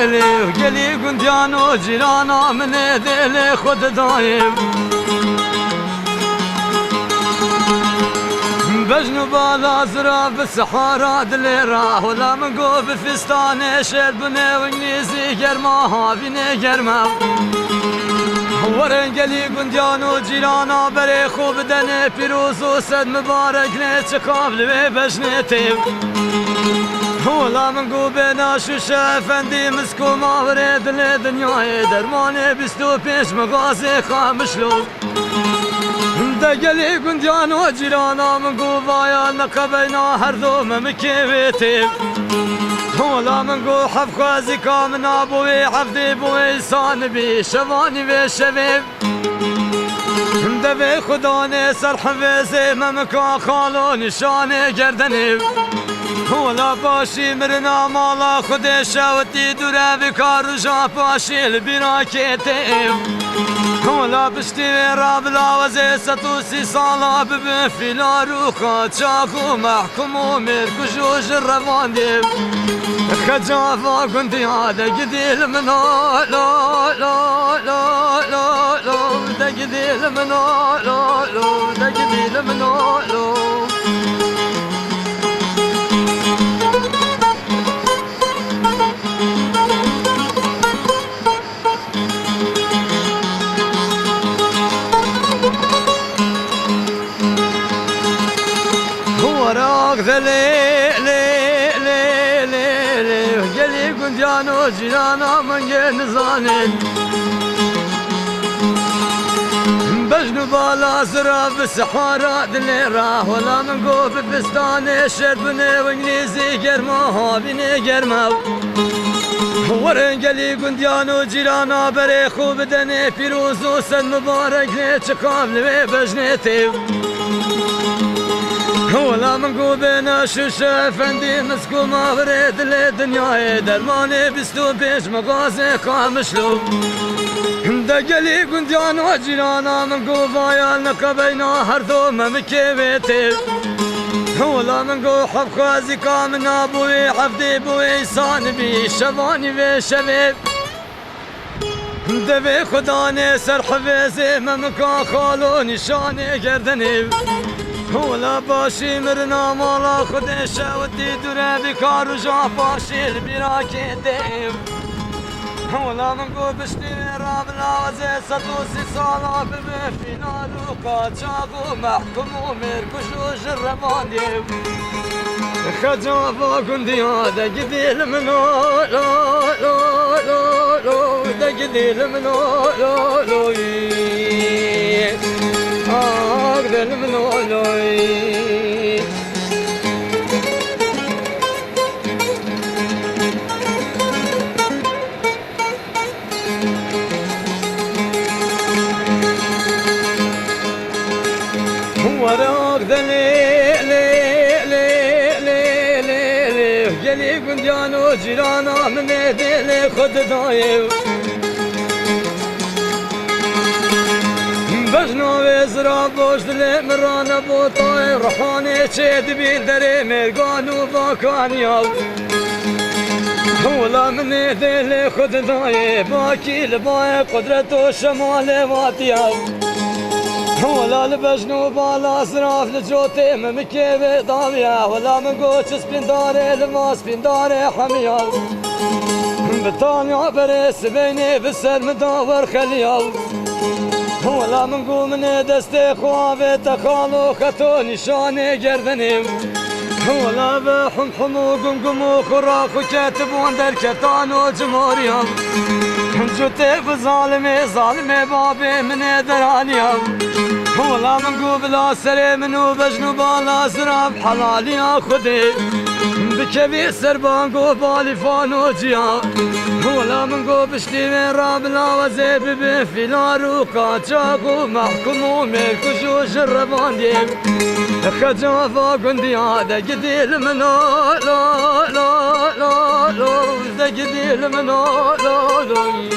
ليلي وقلي قنديان وجيرانا من ديلي خد دايم بجنوب الازرق بالسحارة دلي راح ولا من قوب فستان شربني وانجليزي قرماها بيني قرمه ورنقلي قنديان وجيرانا بري خوب دني بيروز وسد مبارك نتشقاب لبي بجنتي ولا من قوبنا شوشة فندي مسكو ما وريد لدنيا درماني بستو بيش مغازي خامشلو دقلي قنديان وجيرانا من قوبايا نقبينا هردو ممكيبتي ولا من قو حف خوازي كامن ابوي حفدي بوي صانبي شباني بشبيب دبي خداني سرح بيزي ممكا خالو نشاني گردني ولا باشي مرنا مالا خدي شاوتي دورا بكار جا باشي البراكيتي ولا بشتي راب لاوزي ستوسي صالا ببفلا روخا تشاكو محكومو ميركو جوج الرفاندي خجافا قندي هذا قديل منو لا لا لا لا لا ده قديل منو لا لا ده قديل منو لا وراك ذلي قلي قنديان وجيرانا من نزانين بجنوب الازرق بالسحارة دلي راح ولا من قوب بستاني شربني وانجليزي قرماها بيني قرمه ورنقلي قنديان وجيرانا بري خوب دني بيروز وسد مبارك نتشقاب لبي بجنتي ولا من قوبنا شوشة فندي مسكو ما وريد لدنيا درماني بستو بيش مغازي خامشلو دقلي قنديان وجيرانا من قوبايا نقبينا هردو ممكيبتي ولا من قو حف خوازي كامن ابوي حفدي بوي صانبي شباني بشبيب دبي خداني سرح بيزي ممكا خالو نشاني گردني ولا باشي مرنا مالا خدي شاوتي دورا بكار وجا باشي البراكيتي ولا من قو بشتي راب لاوزي ستوسي صالا ببفينا روكا تشاقو محكومو ميركو جوج الرفاندي خجافا قندي هذا قديل منو لا لا لا لا ده قديل منو لا لا قديل منو لا وراك قلي قنديان وجيرانا من ديلي خد دايم بجنو وزرا بوش دلي مرانا بوطاي روحاني تشيد بين دري مرقانو باكانيا ولا من ديلي خد دايم باكي لباي قدرتو شمالي واتيا ولا لبجنو بالا سراف لجوتي ممكي ضاميا ولا من قوش سبنداري لما سبنداري حميا بطانيا بريس بيني بالسر مدور خليا ولا من قو من دستي خوابي تخالو خطو نشاني گردني ولا بحمحمو قمقمو خراخ وكاتب واندر كتانو جمهوريا جوتي بظالمي ظالمي بابي من درانيا ولا من قبل سري منو بجنوب الازرق حلالي خدي بكبي سربان قبالي فانوجيا ولا من قبل شتي من راب لاوزي ببفيلا روكا تشاقو محكومو ميركو جوج الرفاندي خجافا قندي هذا قديل منو لا لا لا لا ده قديل منو لا لا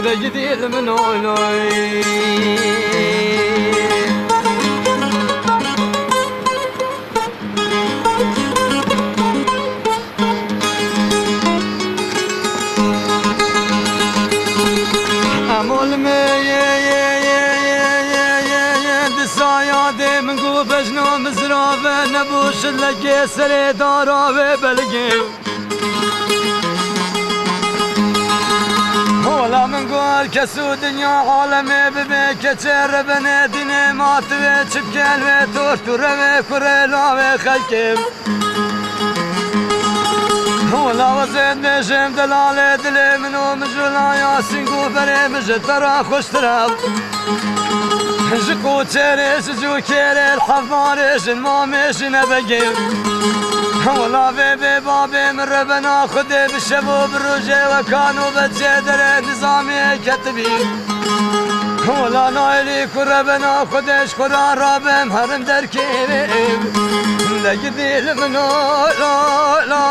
ده قديل منو لا لگه سر دارا و بلگیم ولا من قول كسو دنيا عالمي ببيك تشر بنادين ماتوي تشبكال وتورتور وكريلا وخلكم ولا وزيد نجم دلالي دلي منو مجولا ياسين قوفري مجترا خوش تراب جكو تشري سجو كيري الحفاري جنمامي جنبقيم ولا بيبي بابي من ربنا خدي بالشباب الرجي وكانوا بتجدر نظامي كتبين ولا نايلي كربنا خديش قران رابي مهرم دركيب دقدي لمنو لا لا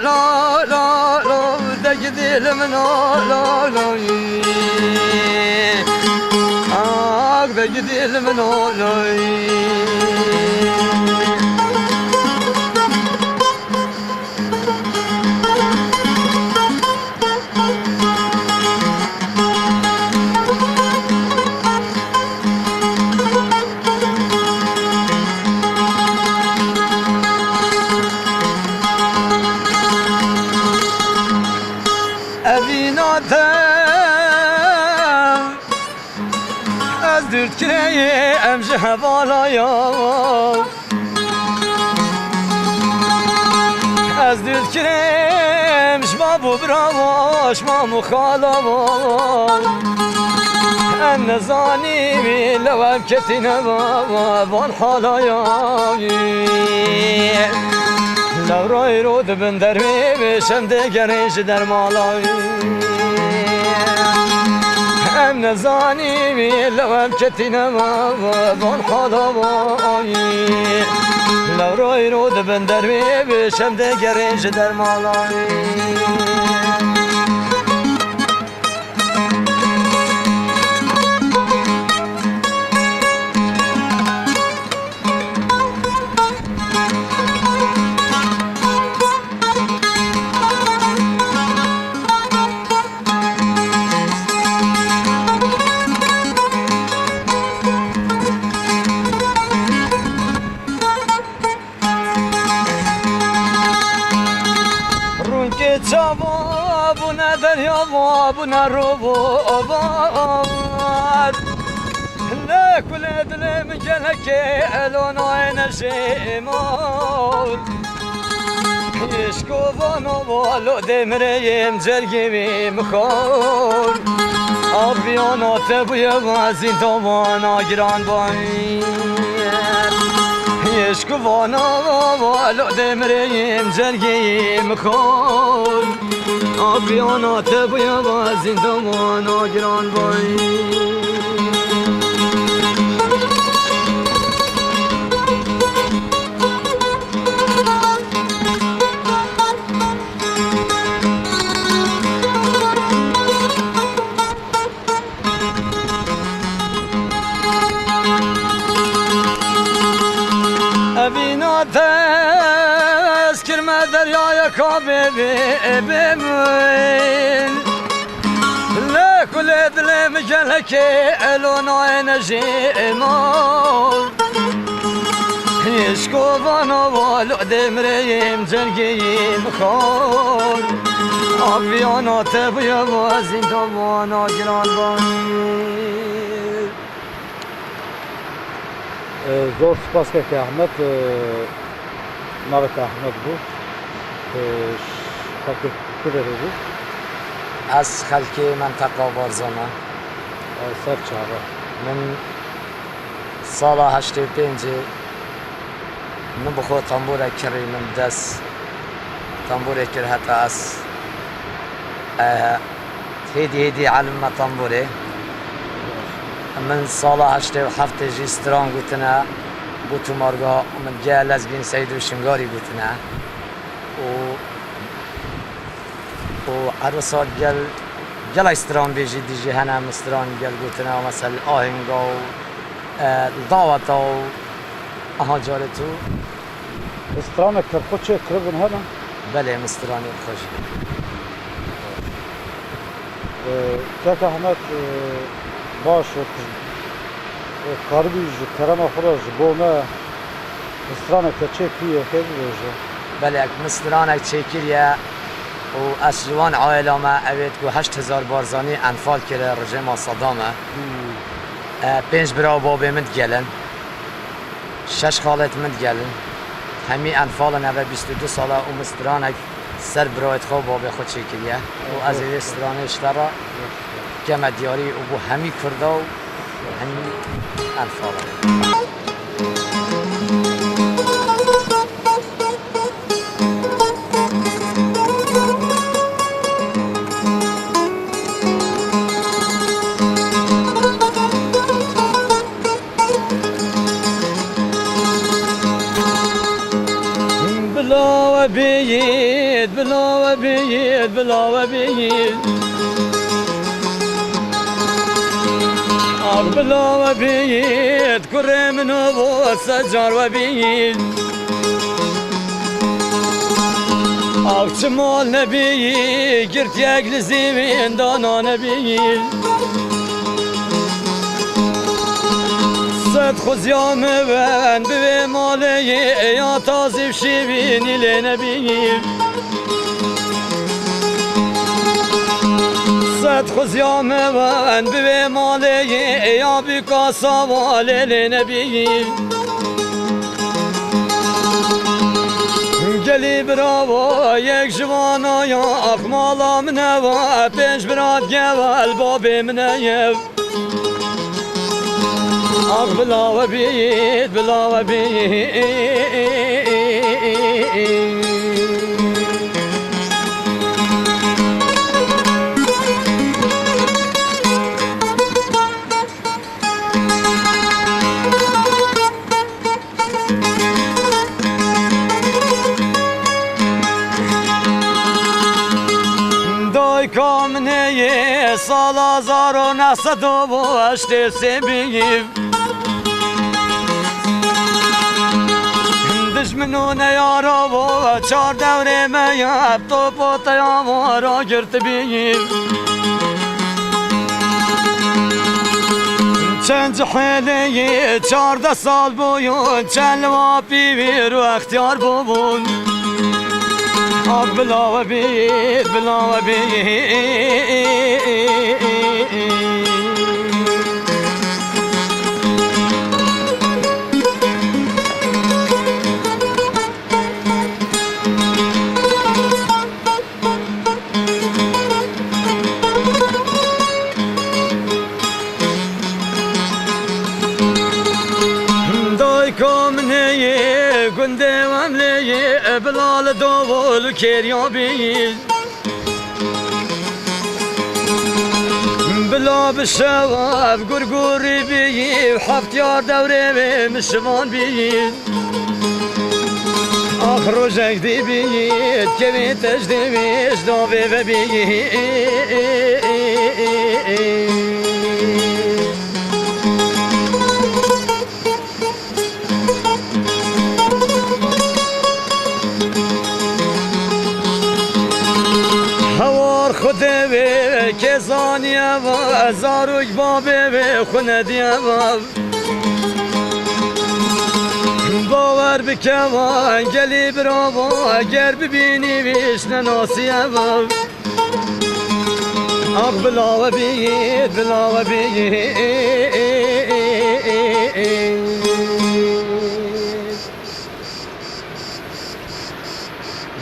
لا لا لا دقدي لمنو لا لا دقدي لمنو لا از درد کنه امشه بالایا از درد کنه مشبابو براواش مامو خالاوا ام نزانی بی لوام کتینه بان حالایا لو رای رو دبن در بشم دگرش در مالای ام نزانی بی لوام کتینه بان حالاوایی لو رای رو دبن در بشم دگرش در مالای چاوا بونه دریا بونه رو آباد لکل دلم گلکه الان آینه شیمال یشکو وانو والو دمریم جرگیم خور آبیانا تبوی وزین دوانا گران باید یشکو وانا والو دمریم جرگیم خور آبیانا تبوی وزین دوانا گران باید بينا تذكر ما دريا بمن لا كل ظلم جلك الون عين جيمال يشكو وانا والو دمريم جرقيم خور ابيانا تبيا وازين دوانا جران باید زور سپاس که احمد نوت احمد بود خلق کده بود از خلق منطقه بارزانه سر چهارا من سال 85 من بخور تنبوره کری من دست تنبوره کر حتی از هیدی علم تنبوره من سال 87 جیستران گوتنه بو تو مارگا من گه لزگین سید و شنگاری گوتنه و عروسات گل استران بیجی دیجی هنم استران گل گوتنه و مثل آهنگا و دعوتا و آها جارتو استران کرخو چه کربن هنم؟ بله مسترانی خوش که احمد باش کاربی کرم خورش بومه استرانك تشي فيه كيف بيجي بله مسترانك چکریه و از جوان عائله ما اوید که 8000 بارزانی انفال کرده رژیم صدامه 5 برا بابی من گلن 6 خالت من گلن همی انفال نوه 22 ساله و مسترانک سر برایت خواه بابی خود چکریه و از این استرانه اشترا کم دیاری و بو همی کرده و همی انفاله بلا بيد بلا بيد بلا بيد بلا بيد كرم نبو سجار وبيد شمال نبي قرت يقل زيمين دانا نبي صد خزيام بن ببي مالي يا تازي بشيبيني لنبي صد خزيام بن ببي مالي يا بكاسا والي لنبي گلی براوا یک جوانا یا اقمالا منوا پنج برات گوال بابی منیو آق بلا و بید بلا و بید کامنه سال 1908 سبیب دشمنون یارا و 4 دوره میاب تو پوتیا را گرت بیم چند حاله 14 سال بویون چند واپی بیر و اختیار ببون بلا و بید بلا و بید کامنه گنده ومله بلال دوول کریا بید بلا بشواف گرگوری بید 7 دوره مشوان بید آخر جگدی بید که بی تجدی بیش داوه و بید خودی به کسانیه و زاروی بابه به خوندیه و باور بکوان گلی براوا اگر ببینی بیش نناسیه و آق بلا و بید بلا و بید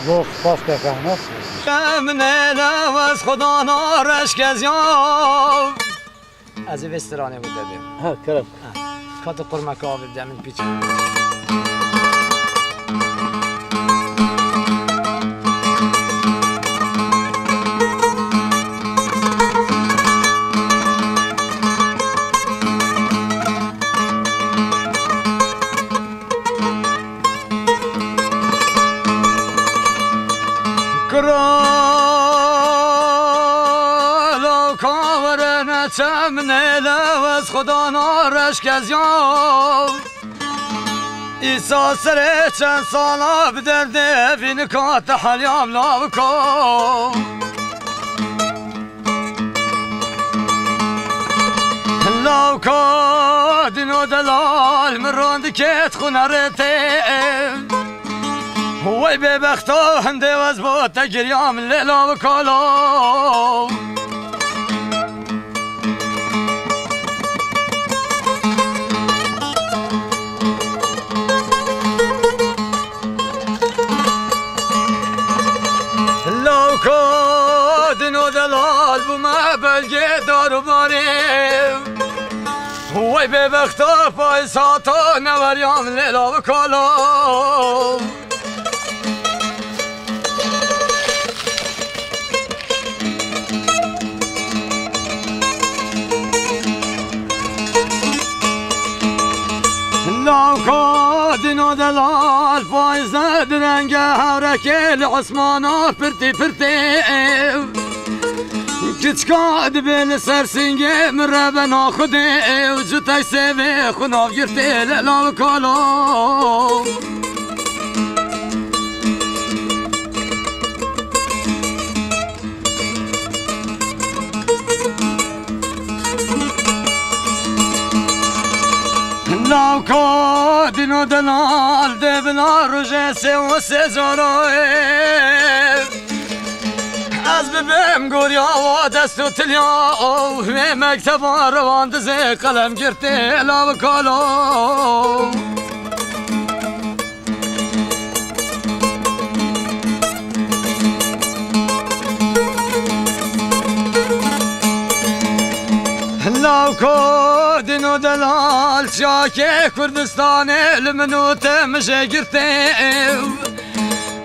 وقت باز که کهنه من نواز خدا نارش کزیاب از این وسترانه بود دادیم ها کرم کات قرمک آب بدم این پیچ من لواز خدا نارش کزیاب ایسا سره چند سالا بدرده فی نکات حلیام لاوکو لو كادن ودلال مراند كيت خنرتين هو ببختو هندي وزبوت تجريام الليلة وكالو لو كادن ودلال بما بلجي دارو باريم هو ببختو فايساتو نوريام الليلة وكالو لو كادن ودلال فايزة درنجة هوركي العثمانة فرتي فرتي كتكاد بين سرسنجة مرة ناخدي وجوتاي سيبي خناف يرتي لألا وكالو لو كادن ودلال دبنا رجاسي وسيزاروي از ببم گوریا و دستو تلیا و مکتب روان دزه قلم گرته لاو کالو لو كادن ودلال شاكي كردستان المنوت مشي گرته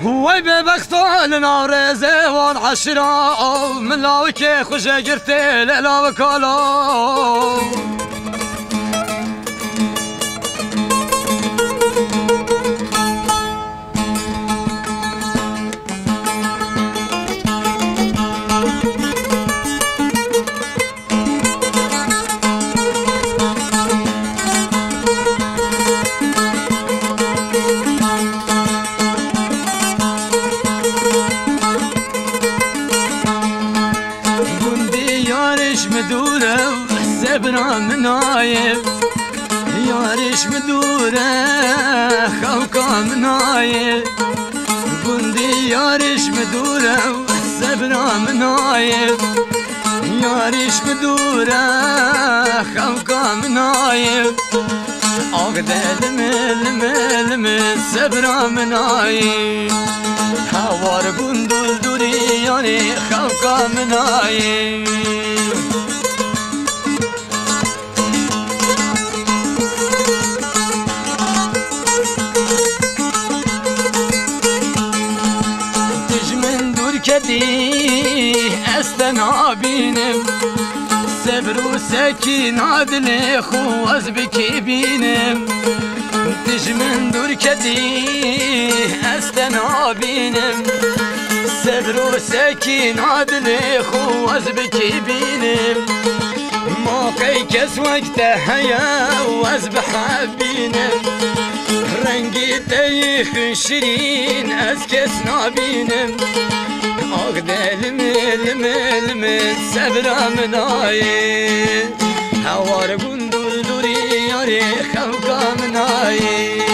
هو ببختو لنارزه وان عشرة من لاوكي خوشة قرتي للا وكالو مدوره سبنا منايب يارش مدوره خوكا منايب بندي يارش مدوره سبنا منايب يارش مدوره خوكا منايب اقدر المل سبنا منايب هوار بندول دوري يعني خوكا منايب كدي استنا بينم صبر وسكين عدل خوز بكي بينم تجمن دور كدي استنا بينم صبر وسكين عدل خوز بكي بينم ما قيكس وقته هيا وازبح بينم رنگی تیخ شیرین از کس نبینم آقدل مل صبرم نایه هوار گندول دوری یاری خوکم نایه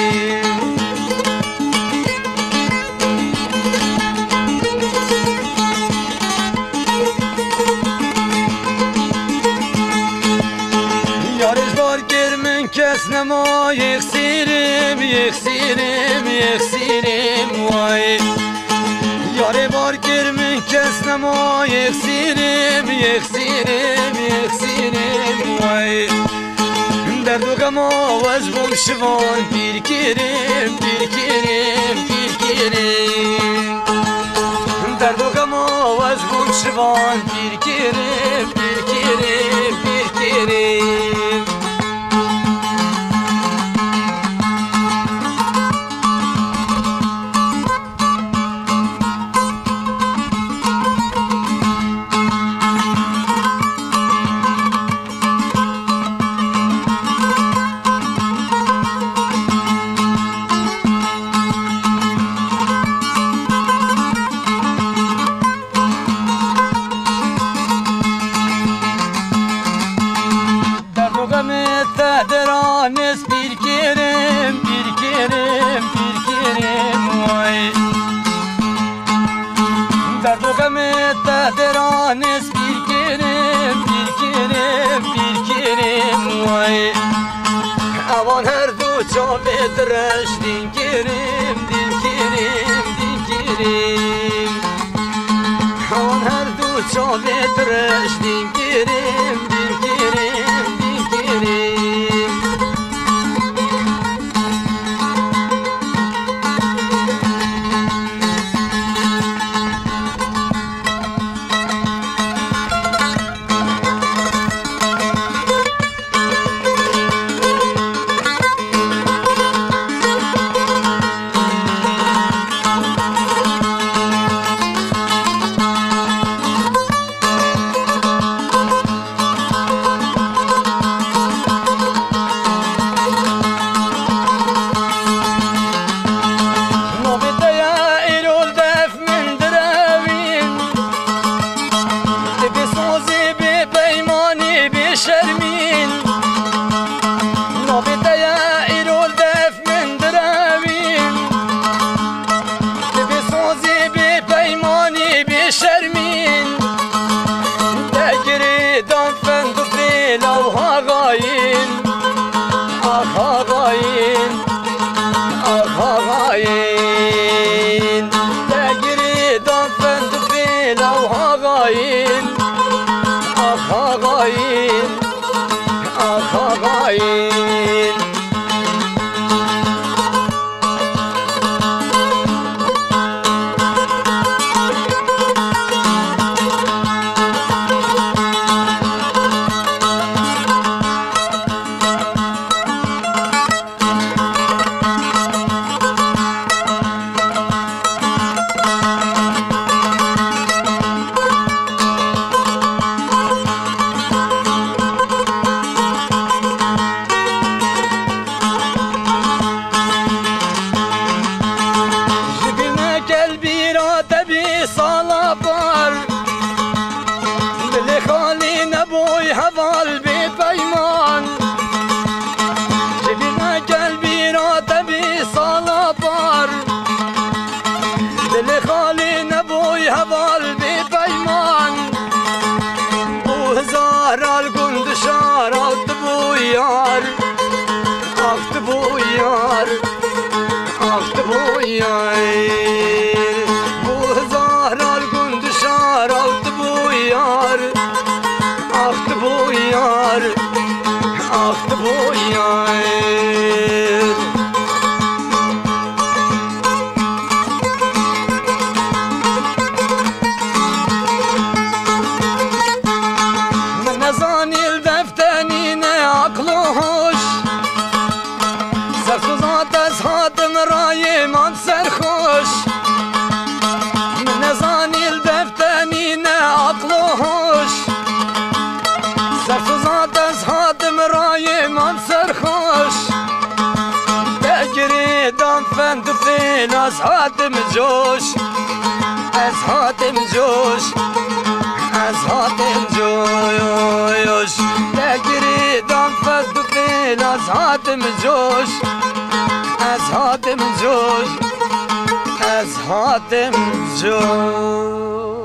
یارش بار کرمن کس نما یخسیرم وای یاره بار کرمن کس نما یخسیرم وای درد و غم وزبم شوان پیر کرم درد و غم وزبم شوان پیر کرم çavet reş dinkirim dinkirim dinkirim Havan her du çavet reş dinkirim dinkirim dinkirim شرمين نابت يا إيرول دف من دراوين بصوزي ببيماني بشرمين تجري دان فندفي لو هاغاين هاغاين هاغاين تجري دان فندفي لو هاغاين هاغاين هاغاين صلابار بلي خالي نبوي هضل ببيمان جبنا قلبي راتبي صلابار بلي خالي نبوي هضل ببيمان وهزار القند شار اكتبويار اكتبويار اكتبويار yar aktı bu yar aktı bu yar ne zanil deftenine aklı hoş Serkuzat ezhadım rayman serhoş ne zanil deftenine aklı hoş Serkuzat ezhadım rayman serhoş Tegri dan fendufin ezhadım coş Ezhadım coş Ezhadım coş Tegri dan fendufin ezhadım coş Ezhadım coş Ezhadım coş